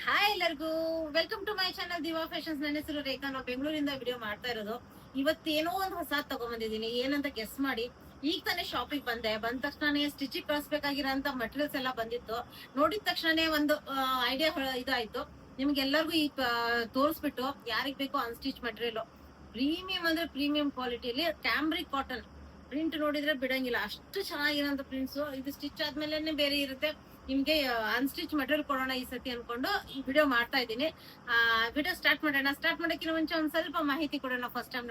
Hi ಎಲ್ಲರಿಗೂ, welcome to my channel Diva Fashions. ನನ್ನ ಹೆಸರು ರೇಖಾ. ನಾವು ಬೆಂಗಳೂರಿಂದ ವಿಡಿಯೋ ಮಾಡ್ತಾ ಇರೋದು. ಇವತ್ತೇನೋ ಒಂದು ಹೊಸ ತಗೊಂಡ್ಬಂದಿದ್ದೀನಿ. ಏನಂತ ಗೆಸ್ ಮಾಡಿ. ಈಗ ತಾನೇ ಶಾಪಿಂಗ್ ಬಂದ ತಕ್ಷಣನೇ ಸ್ಟಿಚಿಂಗ್ ಕಳಿಸ್ಬೇಕಾಗಿರೋಂತ ಮಟೀರಿಯಲ್ಸ್ ಎಲ್ಲ ಬಂದಿತ್ತು. ನೋಡಿದ ತಕ್ಷಣನೇ ಒಂದು ಐಡಿಯಾ ಇದಾಯ್ತು. ನಿಮ್ಗೆಲ್ಲರಿಗೂ ಈ ತೋರಿಸ್ಬಿಟ್ಟು ಯಾರಿಗ್ ಬೇಕೋ ಅನ್ಸ್ಟಿಚ್ ಮಟೀರಿಯಲ್ ಪ್ರೀಮಿಯಂ ಅಂದ್ರೆ ಪ್ರೀಮಿಯಂ ಕ್ವಾಲಿಟಿಯಲ್ಲಿ ಕ್ಯಾಂಬ್ರಿಕ್ ಕಾಟನ್ ಪ್ರಿಂಟ್ ನೋಡಿದ್ರೆ ಬಿಡಂಗಿಲ್ಲ. ಅಷ್ಟು ಚೆನ್ನಾಗಿರೋಂತ ಪ್ರಿಂಟ್ಸ್. ಇದು ಸ್ಟಿಚ್ ಆದ್ಮೇಲೆ ಬೇರೆ ಇರುತ್ತೆ. ನಿಮ್ಗೆ ಅನ್ಸ್ಟಿಚ್ ಮಟೀರಿಯಲ್ ಕೊಡೋಣ ಈ ಸತಿ ಅನ್ಕೊಂಡು ಈ ವಿಡಿಯೋ ಮಾಡ್ತಾ ಇದ್ದೀನಿ. ವಿಡಿಯೋ ಸ್ಟಾರ್ಟ್ ಮಾಡೋಣ. ಸ್ಟಾರ್ಟ್ ಮಾಡೋಕ್ಕಿಂತ ಮುಂಚೆ ಒಂದ್ ಸ್ವಲ್ಪ ಮಾಹಿತಿ ಕೊಡೋಣ. ಫಸ್ಟ್ ಟೈಮ್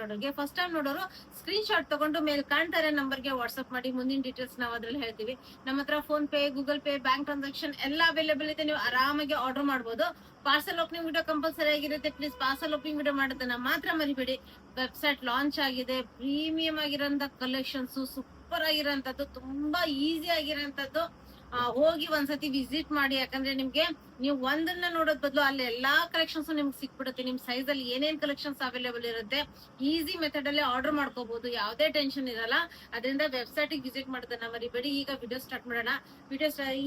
ನೋಡೋರು ಸ್ಕ್ರೀನ್ ಶಾಟ್ ತಗೊಂಡು ಮೇಲೆ ಕಾಣ್ತಾ ಇರೋ ನಂಬರ್ಗೆ ವಾಟ್ಸ್ಆಪ್ ಮಾಡಿ. ಮುಂದಿನ ಡೀಟೇಲ್ಸ್ ನಾವು ಅದ್ರಲ್ಲಿ ಹೇಳ್ತೀವಿ. ನಮ್ಮ ಹತ್ರ phone pay, Google pay, bank transaction ಎಲ್ಲ ಅವೈಲೇಬಲ್ ಇದೆ. ನೀವು ಆರಾಮಾಗಿ ಆರ್ಡರ್ ಮಾಡಬಹುದು. ಪಾರ್ಸಲ್ ಓಪನಿಂಗ್ ವಿಡಿಯೋ ಕಂಪಲ್ಸರಿ ಆಗಿರುತ್ತೆ. ಪ್ಲೀಸ್ ಪಾರ್ಸಲ್ ಓಪನಿಂಗ್ ವಿಡಿಯೋ ಮಾಡೋದನ್ನ ಮಾತ್ರ ಮರಿಬೇಡಿ. ವೆಬ್ಸೈಟ್ ಲಾಂಚ್ ಆಗಿದೆ. ಪ್ರೀಮಿಯಂ ಆಗಿರೋಂತ ಕಲೆಕ್ಷನ್ಸ್, ಸೂಪರ್ ಆಗಿರೋಂಥದ್ದು, ತುಂಬಾ ಈಸಿ ಆಗಿರೋಂಥದ್ದು. ಹೋಗಿ ಒಂದ್ಸತಿ ವಿಸಿಟ್ ಮಾಡಿ. ಯಾಕಂದ್ರೆ ನಿಮ್ಗೆ ನೀವು ಒಂದನ್ನ ನೋಡೋದ್ ಬದಲು ಅಲ್ಲಿ ಎಲ್ಲಾ ಕಲೆಕ್ಷನ್ಸ್ ನಿಮ್ಗೆ ಸಿಕ್ಬಿಡುತ್ತೆ. ನಿಮ್ ಸೈಜ್ ಅಲ್ಲಿ ಏನೇನ್ ಕಲೆಕ್ಷನ್ಸ್ ಅವೈಲೇಬಲ್ ಇರುತ್ತೆ. ಈಸಿ ಮೆಥಡ್ ಅಲ್ಲಿ ಆರ್ಡರ್ ಮಾಡ್ಕೋಬಹುದು. ಯಾವ್ದೇ ಟೆನ್ಷನ್ ಇರಲ್ಲ. ಅದರಿಂದ ವೆಬ್ಸೈಟ್ ವಿಸಿಟ್ ಮಾಡೋದನ್ನ ಮರಿಬೇಡಿ. ಈಗ ವಿಡಿಯೋ ಸ್ಟಾರ್ಟ್ ಮಾಡೋಣ.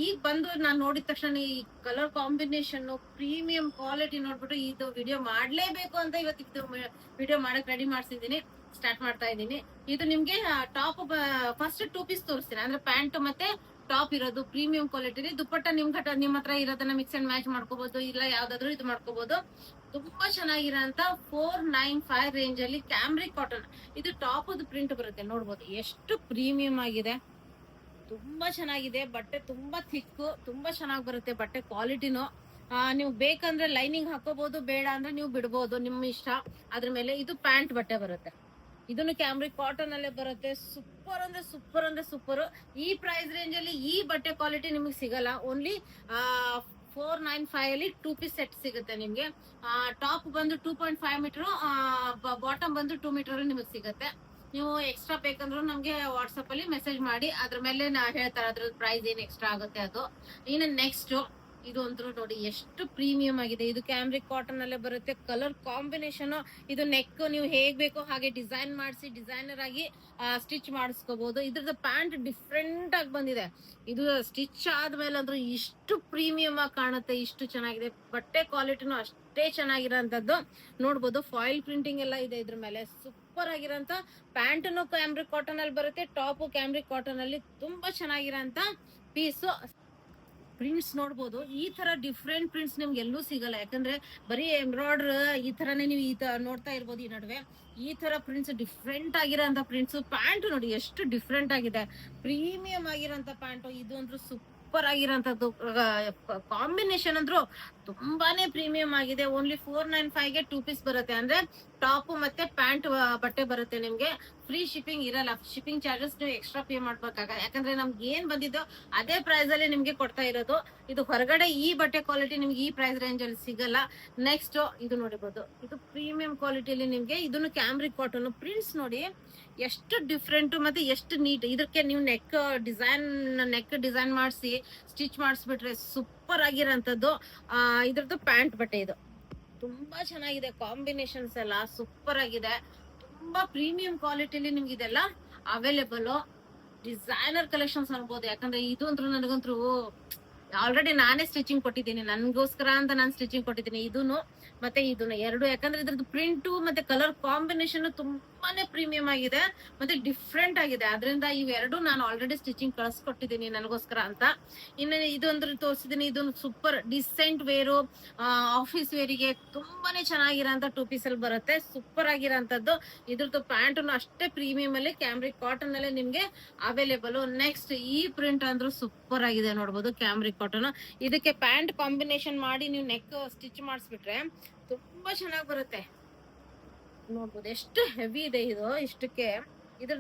ಈಗ ಬಂದು ನಾನು ನೋಡಿದ ತಕ್ಷಣ ಈ ಕಲರ್ ಕಾಂಬಿನೇಷನ್, ಪ್ರೀಮಿಯಂ ಕ್ವಾಲಿಟಿ ನೋಡ್ಬಿಟ್ಟು ಇದು ವಿಡಿಯೋ ಮಾಡ್ಲೇಬೇಕು ಅಂತ ಇವತ್ತು ವಿಡಿಯೋ ಮಾಡಕ್ ರೆಡಿ ಮಾಡ್ಸಿದೀನಿ. ಸ್ಟಾರ್ಟ್ ಮಾಡ್ತಾ ಇದ್ದೀನಿ. ಇದು ನಿಮ್ಗೆ ಟಾಪ್ ಫಸ್ಟ್ 2 ಪೀಸ್ ತೋರಿಸ್ತೀನಿ. ಅಂದ್ರೆ ಪ್ಯಾಂಟ್ ಮತ್ತೆ ಟಾಪ್ ಇರೋದು ಪ್ರೀಮಿಯಂ ಕ್ವಾಲಿಟಿ. ದುಪ್ಪಟ್ಟ ನಿಮ್ ಹತ್ರ ಇರೋದನ್ನ ಮಿಕ್ಸ್ ಅಂಡ್ ಮ್ಯಾಚ್ ಮಾಡ್ಕೋಬಹುದು. ಇಲ್ಲ ಯಾವ್ದಾದ್ರು ಇದು ಮಾಡ್ಕೋಬಹುದು. ತುಂಬಾ ಚೆನ್ನಾಗಿರೋಂತ 495 ರೇಂಜ್ ಅಲ್ಲಿ ಕ್ಯಾಮ್ರಿಕ್ ಕಾಟನ್. ಇದು ಟಾಪ್ ಪ್ರಿಂಟ್ ಬರುತ್ತೆ. ನೋಡ್ಬೋದು ಎಷ್ಟು ಪ್ರೀಮಿಯಂ ಆಗಿದೆ. ತುಂಬಾ ಚೆನ್ನಾಗಿದೆ. ಬಟ್ಟೆ ತುಂಬಾ ಥಿಕ್, ತುಂಬಾ ಚೆನ್ನಾಗಿ ಬರುತ್ತೆ ಬಟ್ಟೆ ಕ್ವಾಲಿಟಿನೂ. ನೀವು ಬೇಕಂದ್ರೆ ಲೈನಿಂಗ್ ಹಾಕೋಬಹುದು, ಬೇಡ ಅಂದ್ರೆ ನೀವು ಬಿಡ್ಬೋದು, ನಿಮ್ಮ ಇಷ್ಟ. ಅದ್ರ ಮೇಲೆ ಇದು ಪ್ಯಾಂಟ್ ಬಟ್ಟೆ ಬರುತ್ತೆ. ಇದನ್ನು ಕ್ಯಾಮ್ರಿಕ್ ಕಾಟನ್ ಅಲ್ಲೇ ಬರುತ್ತೆ. ಸೂಪರ್ ಅಂದ್ರೆ ಸೂಪರ್ ಅಂದ್ರೆ ಸೂಪರ್. ಈ ಪ್ರೈಸ್ ರೇಂಜ್ ಅಲ್ಲಿ ಈ ಬಟ್ಟೆ ಕ್ವಾಲಿಟಿ ನಿಮಗೆ ಸಿಗಲ್ಲ. ಓನ್ಲಿ 495 ಅಲ್ಲಿ 2 ಪೀಸ್ ಸೆಟ್ ಸಿಗುತ್ತೆ ನಿಮ್ಗೆ. ಟಾಪ್ ಬಂದು 2.5 ಮೀಟರ್, ಬಾಟಮ್ ಬಂದು 2 ಮೀಟರ್ ನಿಮಗೆ ಸಿಗುತ್ತೆ. ನೀವು ಎಕ್ಸ್ಟ್ರಾ ಬೇಕಂದ್ರೂ ನಮ್ಗೆ ವಾಟ್ಸಪ್ ಅಲ್ಲಿ ಮೆಸೇಜ್ ಮಾಡಿ. ಅದ್ರ ಮೇಲೆ ನಾ ಹೇಳ್ತಾರೆ ಅದ್ರ ಪ್ರೈಸ್ ಏನ್ ಎಕ್ಸ್ಟ್ರಾ ಆಗುತ್ತೆ ಅದು. ಇನ್ನು ನೆಕ್ಸ್ಟ್ ಇದು ಅಂತೂ ನೋಡಿ ಎಷ್ಟು ಪ್ರೀಮಿಯಂ ಆಗಿದೆ. ಇದು ಕ್ಯಾಮ್ರಿಕ್ ಕಾಟನ್ ಅಲ್ಲೇ ಬರುತ್ತೆ. ಕಲರ್ ಕಾಂಬಿನೇಷನ್, ಇದು ನೆಕ್ ನೀವು ಹೇಗ್ ಬೇಕೋ ಹಾಗೆ ಡಿಸೈನ್ ಮಾಡಿಸಿ ಡಿಸೈನರ್ ಆಗಿ ಸ್ಟಿಚ್ ಮಾಡಿಸ್ಕೋಬಹುದು. ಇದ್ರದ್ದು ಪ್ಯಾಂಟ್ ಡಿಫ್ರೆಂಟ್ ಆಗಿ ಬಂದಿದೆ. ಇದು ಸ್ಟಿಚ್ ಆದ್ಮೇಲೆ ಅಂದ್ರೂ ಇಷ್ಟು ಪ್ರೀಮಿಯಂ ಆಗಿ ಕಾಣುತ್ತೆ. ಇಷ್ಟು ಚೆನ್ನಾಗಿದೆ. ಬಟ್ಟೆ ಕ್ವಾಲಿಟಿನೂ ಅಷ್ಟೇ ಚೆನ್ನಾಗಿರೋಂಥದ್ದು. ನೋಡ್ಬೋದು ಫಾಯಿಲ್ ಪ್ರಿಂಟಿಂಗ್ ಎಲ್ಲ ಇದೆ ಇದ್ರ ಮೇಲೆ. ಸೂಪರ್ ಆಗಿರೋಂತ ಪ್ಯಾಂಟ್ನು ಕ್ಯಾಮ್ರಿಕ್ ಕಾಟನ್ ಅಲ್ಲಿ ಬರುತ್ತೆ. ಟಾಪ್ ಕ್ಯಾಮ್ರಿಕ್ ಕಾಟನ್ ಅಲ್ಲಿ ತುಂಬಾ ಚೆನ್ನಾಗಿರೋಂತ ಪೀಸು. ಪ್ರಿಂಟ್ಸ್ ನೋಡ್ಬೋದು. ಈ ತರ ಡಿಫ್ರೆಂಟ್ ಪ್ರಿಂಟ್ಸ್ ನಿಮ್ಗೆ ಎಲ್ಲೂ ಸಿಗಲ್ಲ. ಯಾಕಂದ್ರೆ ಬರೀ ಎಂಬ್ರಾಯ್ಡರ್ ಈ ತರನೇ ನೀವು ನೋಡ್ತಾ ಇರ್ಬೋದು. ಈ ನಡುವೆ ಈ ತರ ಪ್ರಿಂಟ್ಸ್, ಡಿಫ್ರೆಂಟ್ ಆಗಿರೋಂತ ಪ್ರಿಂಟ್ಸ್. ಪ್ಯಾಂಟ್ ನೋಡಿ ಎಷ್ಟು ಡಿಫ್ರೆಂಟ್ ಆಗಿದೆ. ಪ್ರೀಮಿಯಂ ಆಗಿರೋಂತ ಪ್ಯಾಂಟ್. ಇದು ಅಂದ್ರೂ ಸೂಪರ್ ಆಗಿರೋಂಥದ್ದು. ಕಾಂಬಿನೇಷನ್ ಅಂದ್ರೂ ತುಂಬಾನೇ ಪ್ರೀಮಿಯಂ ಆಗಿದೆ. ಓನ್ಲಿ 495 ಗೆ 2 ಪೀಸ್ ಬರುತ್ತೆ. ಅಂದ್ರೆ ಟಾಪ್ ಮತ್ತೆ ಪ್ಯಾಂಟ್ ಬಟ್ಟೆ ಬರುತ್ತೆ ನಿಮ್ಗೆ. ಫ್ರೀ ಶಿಪ್ಪಿಂಗ್ ಇರಲ್ಲ. ಶಿಪ್ಪಿಂಗ್ ಚಾರ್ಜಸ್ ನೀವು ಎಕ್ಸ್ಟ್ರಾ ಪೇ ಮಾಡ್ಬೇಕಾಗ. ಯಾಕಂದ್ರೆ ನಮ್ಗೆ ಏನ್ ಬಂದಿದ್ದೋ ಅದೇ ಪ್ರೈಸ್ ಅಲ್ಲಿ ನಿಮ್ಗೆ ಕೊಡ್ತಾ ಇರೋದು. ಇದು ಹೊರಗಡೆ ಈ ಬಟ್ಟೆ ಕ್ವಾಲಿಟಿ ನಿಮ್ಗೆ ಈ ಪ್ರೈಸ್ ರೇಂಜ್ ಅಲ್ಲಿ ಸಿಗಲ್ಲ. ನೆಕ್ಸ್ಟ್ ಇದು ನೋಡಿಬಹುದು. ಇದು ಪ್ರೀಮಿಯಂ ಕ್ವಾಲಿಟಿಯಲ್ಲಿ ನಿಮ್ಗೆ. ಇದನ್ನು ಕ್ಯಾಮ್ರಿಕ್ ಕಾಟನ್. ಪ್ರಿಂಟ್ಸ್ ನೋಡಿ ಎಷ್ಟು ಡಿಫ್ರೆಂಟ್ ಮತ್ತೆ ಎಷ್ಟು ನೀಟ್. ಇದಕ್ಕೆ ನೀವು ನೆಕ್ ಡಿಸೈನ್ ಮಾಡಿಸಿ ಸ್ಟಿಚ್ ಮಾಡಿಸ್ಬಿಟ್ರೆ ಸೂಪರ್ ಆಗಿರೋಂಥದ್ದು. ಇದ್ರದ್ದು ಪ್ಯಾಂಟ್ ಬಟ್ಟೆ. ಇದು ತುಂಬಾ ಚೆನ್ನಾಗಿದೆ. ಕಾಂಬಿನೇಷನ್ಸ್ ಎಲ್ಲ ಸೂಪರ್ ಆಗಿದೆ. ತುಂಬಾ ಪ್ರೀಮಿಯಂ ಕ್ವಾಲಿಟಿಲಿ ನಿಮ್ಗೆ ಇದೆಲ್ಲ ಅವೈಲೇಬಲ್. ಡಿಸೈನರ್ ಕಲೆಕ್ಷನ್ಸ್ ಅನ್ಬೋದು. ಯಾಕಂದ್ರೆ ಇದು ಅಂತೂ ನನಗಂತೂ ಆಲ್ರೆಡಿ ನಾನೇ ಸ್ಟಿಚಿಂಗ್ ಕೊಟ್ಟಿದ್ದೀನಿ. ನನ್ಗೋಸ್ಕರ ಅಂತ ನಾನು ಸ್ಟಿಚಿಂಗ್ ಕೊಟ್ಟಿದ್ದೀನಿ. ಇದೂನು ಮತ್ತೆ ಇದನ್ನು ಎರಡು. ಯಾಕಂದ್ರೆ ಇದ್ರದ್ದು ಪ್ರಿಂಟ್ ಮತ್ತೆ ಕಲರ್ ಕಾಂಬಿನೇಷನ್ ತುಂಬಾನೇ ಪ್ರೀಮಿಯಂ ಆಗಿದೆ ಮತ್ತೆ ಡಿಫ್ರೆಂಟ್ ಆಗಿದೆ. ಅದರಿಂದ ಇವೆರಡು ನಾನು ಆಲ್ರೆಡಿ ಸ್ಟಿಚಿಂಗ್ ಕಳಿಸ್ಕೊಟ್ಟಿದ್ದೀನಿ ನನಗೋಸ್ಕರ ಅಂತ. ಇನ್ನು ಇದೊಂದು ತೋರಿಸಿದೀನಿ. ಇದೊಂದು ಸೂಪರ್ ಡಿಸೆಂಟ್ ವೇರು, ಆಫೀಸ್ ವೇರಿಗೆ ತುಂಬಾನೇ ಚೆನ್ನಾಗಿರೋಂತ 2 ಪೀಸ್ ಅಲ್ಲಿ ಬರುತ್ತೆ. ಸೂಪರ್ ಆಗಿರೋಂಥದ್ದು. ಇದ್ರದ್ದು ಪ್ಯಾಂಟ್ ಅಷ್ಟೇ ಪ್ರೀಮಿಯಂ ಅಲ್ಲಿ ಕ್ಯಾಮ್ರಿಕ್ ಕಾಟನ್ ಅಲ್ಲೇ ನಿಮ್ಗೆ ಅವೈಲೇಬಲ್. ನೆಕ್ಸ್ಟ್ ಈ ಪ್ರಿಂಟ್ ಅಂದ್ರೂ ಸೂಪರ್ ಆಗಿದೆ. ನೋಡ್ಬೋದು ಕ್ಯಾಮ್ರಿಕ್ ಕಾಟನ್. ಇದಕ್ಕೆ ಪ್ಯಾಂಟ್ ಕಾಂಬಿನೇಷನ್ ಮಾಡಿ ನೀವು ನೆಕ್ ಸ್ಟಿಚ್ ಮಾಡಿಸ್ಬಿಟ್ರೆ ತುಂಬಾ ಚೆನ್ನಾಗಿ ಬರುತ್ತೆ. ನೋಡ್ಬೋದು ಎಷ್ಟು ಹೆವಿ ಇದೆ ಇದು. ಇಷ್ಟಕ್ಕೆ ಇದು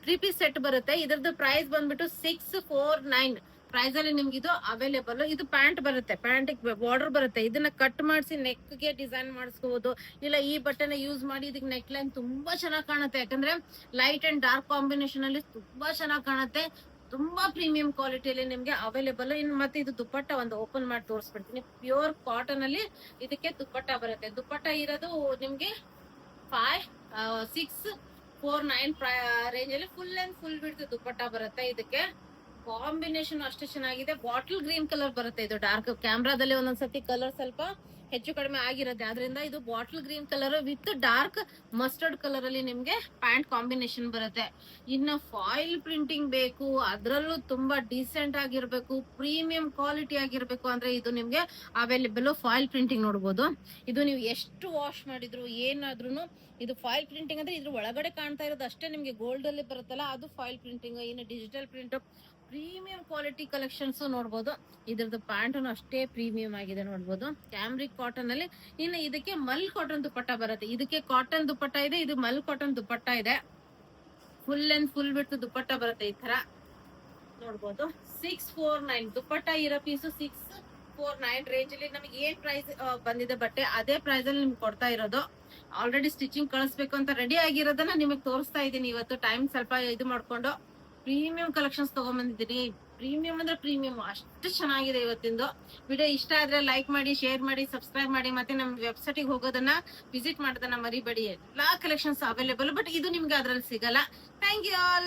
3 ಪೀಸ್ ಸೆಟ್ ಬರುತ್ತೆ. ಇದ್ರದ್ದು ಪ್ರೈಸ್ ಬಂದ್ಬಿಟ್ಟು 649 ಪ್ರೈಸ್ ಅಲ್ಲಿ ನಿಮ್ಗೆ ಇದು ಅವೈಲೇಬಲ್. ಇದು ಪ್ಯಾಂಟ್ ಬರುತ್ತೆ. ಪ್ಯಾಂಟ್ ಬಾರ್ಡರ್ ಬರುತ್ತೆ. ಇದನ್ನ ಕಟ್ ಮಾಡಿಸಿ ನೆಕ್ ಗೆ ಡಿಸೈನ್ ಮಾಡಿಸ್ಕೋಬಹುದು. ಇಲ್ಲ ಈ ಬಟ್ಟೆನ ಯೂಸ್ ಮಾಡಿ ಇದಕ್ಕೆ ನೆಕ್ ಲೈನ್ ತುಂಬಾ ಚೆನ್ನಾಗಿ ಕಾಣುತ್ತೆ. ಯಾಕಂದ್ರೆ ಲೈಟ್ ಅಂಡ್ ಡಾರ್ಕ್ ಕಾಂಬಿನೇಷನ್ ಅಲ್ಲಿ ತುಂಬಾ ಚೆನ್ನಾಗಿ ಕಾಣುತ್ತೆ. ತುಂಬಾ ಪ್ರೀಮಿಯಂ ಕ್ವಾಲಿಟಿಯಲ್ಲಿ ನಿಮ್ಗೆ ಅವೈಲೇಬಲ್. ಇನ್ ಮತ್ತೆ ಇದು ದುಪ್ಪಟ್ಟ ಒಂದು ಓಪನ್ ಮಾಡಿ ತೋರಿಸ್ಬಿಡ್ತೀನಿ. ಪ್ಯೂರ್ ಕಾಟನ್ ಅಲ್ಲಿ ಇದಕ್ಕೆ ದುಪ್ಪಟ್ಟ ಬರುತ್ತೆ. ದುಪ್ಪಟ್ಟ ಇರೋದು ನಿಮ್ಗೆ 649 ರೇಂಜ್ ಅಲ್ಲಿ ಫುಲ್ ಅಂಡ್ ಫುಲ್ ಬಿಡ್ತು ದುಪ್ಪಟ್ಟ ಬರುತ್ತೆ ಇದಕ್ಕೆ. ಕಾಂಬಿನೇಷನ್ ಅಷ್ಟೇ ಚೆನ್ನಾಗಿದೆ. ಬಾಟಲ್ ಗ್ರೀನ್ ಕಲರ್ ಬರುತ್ತೆ ಇದು. ಡಾರ್ಕ್ ಕ್ಯಾಮ್ರಾದಲ್ಲಿ ಒಂದೊಂದ್ಸತಿ ಕಲರ್ ಸ್ವಲ್ಪ ಹೆಚ್ಚು ಕಡಿಮೆ ಆಗಿರುತ್ತೆ, ಆದ್ರಿಂದ ಇದು bottle green colour with dark mustard colour ಅಲ್ಲಿ ನಿಮ್ಗೆ ಪ್ಯಾಂಟ್ ಕಾಂಬಿನೇಷನ್ ಬರುತ್ತೆ. ಇನ್ನು ಫಾಯಿಲ್ ಪ್ರಿಂಟಿಂಗ್ ಬೇಕು, ಅದ್ರಲ್ಲೂ ತುಂಬಾ ಡೀಸೆಂಟ್ ಆಗಿರ್ಬೇಕು, ಪ್ರೀಮಿಯಂ ಕ್ವಾಲಿಟಿ ಆಗಿರ್ಬೇಕು ಅಂದ್ರೆ ಇದು ನಿಮ್ಗೆ ಅವೈಲೇಬಲ್. ಫಾಯಿಲ್ ಪ್ರಿಂಟಿಂಗ್ ನೋಡ್ಬೋದು. ಇದು ನೀವು ಎಷ್ಟು ವಾಶ್ ಮಾಡಿದ್ರು ಏನಾದ್ರೂ ಇದು ಫಾಯಿಲ್ ಪ್ರಿಂಟಿಂಗ್ ಅಂದ್ರೆ ಇದ್ರ ಒಳಗಡೆ ಕಾಣ್ತಾ ಇರೋದು ಅಷ್ಟೇ ನಿಮ್ಗೆ ಗೋಲ್ಡ್ ಅಲ್ಲಿ ಬರುತ್ತಲ್ಲ ಅದು ಫಾಯಿಲ್ ಪ್ರಿಂಟಿಂಗ್. ಇನ್ನು digital print premium quality collections ನೋಡ್ಬೋದು. ಇದ್ರದ್ದು ಪ್ಯಾಂಟ್ ಅಷ್ಟೇ ಪ್ರೀಮಿಯಂ ಆಗಿದೆ ನೋಡ್ಬೋದು. ಕ್ಯಾಮ್ರಿಕ್ ಕಾಟನ್ ಅಲ್ಲಿ. ಇನ್ನು ಇದಕ್ಕೆ ಮಲ್ ಕಾಟನ್ ದುಪ್ಪಟ್ಟ ಬರುತ್ತೆ. ಇದಕ್ಕೆ ಕಾಟನ್ ದುಪ್ಪಟ್ಟ ಇದೆ, ಇದು ಮಲ್ ಕಾಟನ್ ದುಪ್ಪಟ್ಟ ಇದೆ. ಫುಲ್ ಅಂಡ್ ಫುಲ್ ಬಿಟ್ಟು ದುಪ್ಪಟ್ಟ ಬರುತ್ತೆ ಈ ತರ ನೋಡ್ಬೋದು. 649 ದುಪ್ಪಟ್ಟ ಇರೋ ಪೀಸು 649 ರೇಂಜ್ ಅಲ್ಲಿ ನಮಗೆ ಏನ್ ಪ್ರೈಸ್ ಬಂದಿದೆ ಬಟ್ಟೆ ಅದೇ ಪ್ರೈಸ್ ಅಲ್ಲಿ ನಿಮ್ಗೆ ಕೊಡ್ತಾ ಇರೋದು. ಆಲ್ರೆಡಿ ಸ್ಟಿಚಿಂಗ್ ಕಳಿಸ್ಬೇಕು ಅಂತ ರೆಡಿ ಆಗಿರೋದನ್ನ ನಿಮಗೆ ತೋರಿಸ್ತಾ ಇದ್ದೀನಿ ಇವತ್ತು. ಟೈಮ್ ಸ್ವಲ್ಪ ಇದು ಮಾಡ್ಕೊಂಡು ಪ್ರೀಮಿಯಂ ಕಲೆಕ್ಷನ್ಸ್ ತಗೊಂಡ್ಬಂದಿದ್ದೀನಿ. ಪ್ರೀಮಿಯಂ ಅಂದ್ರೆ ಪ್ರೀಮಿಯಂ ಅಷ್ಟು ಚೆನ್ನಾಗಿದೆ ಇವತ್ತಿಂದು. ವಿಡಿಯೋ ಇಷ್ಟ ಆದ್ರೆ ಲೈಕ್ ಮಾಡಿ, ಶೇರ್ ಮಾಡಿ, ಸಬ್ಸ್ಕ್ರೈಬ್ ಮಾಡಿ. ಮತ್ತೆ ನಮ್ಮ ವೆಬ್ಸೈಟ್ ಹೋಗೋದನ್ನ ವಿಸಿಟ್ ಮಾಡೋದನ್ನ ಮರಿಬೇಡಿ. ಎಲ್ಲಾ ಕಲೆಕ್ಷನ್ಸ್ ಅವೈಲೇಬಲ್, ಬಟ್ ಇದು ನಿಮ್ಗೆ ಅದ್ರಲ್ಲಿ ಸಿಗಲ್ಲ. Thank you all.